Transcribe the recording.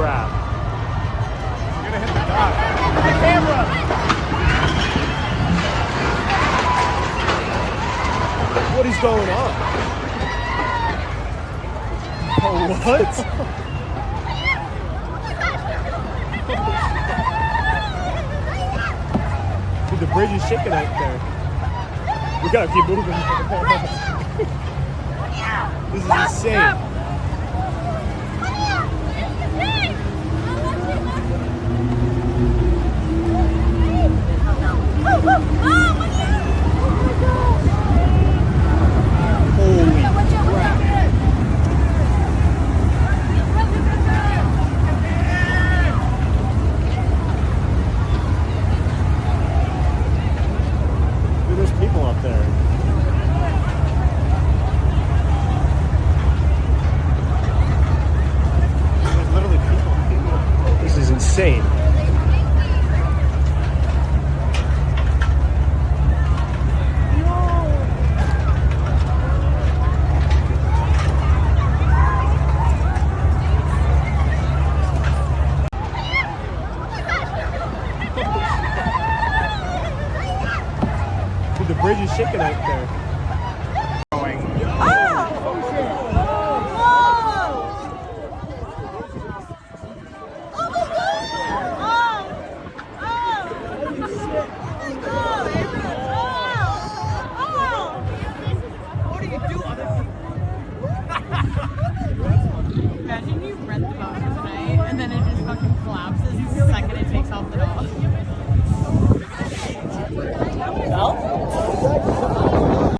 crap. You're gonna hit the dock. The camera! What is going on? Oh, what? Dude, the bridge is shaking out there. We gotta keep moving. This is insane. Holy crap. Dude, there's people up there. There's literally people. This is insane. Dude, the bridge is shaking out there. Going.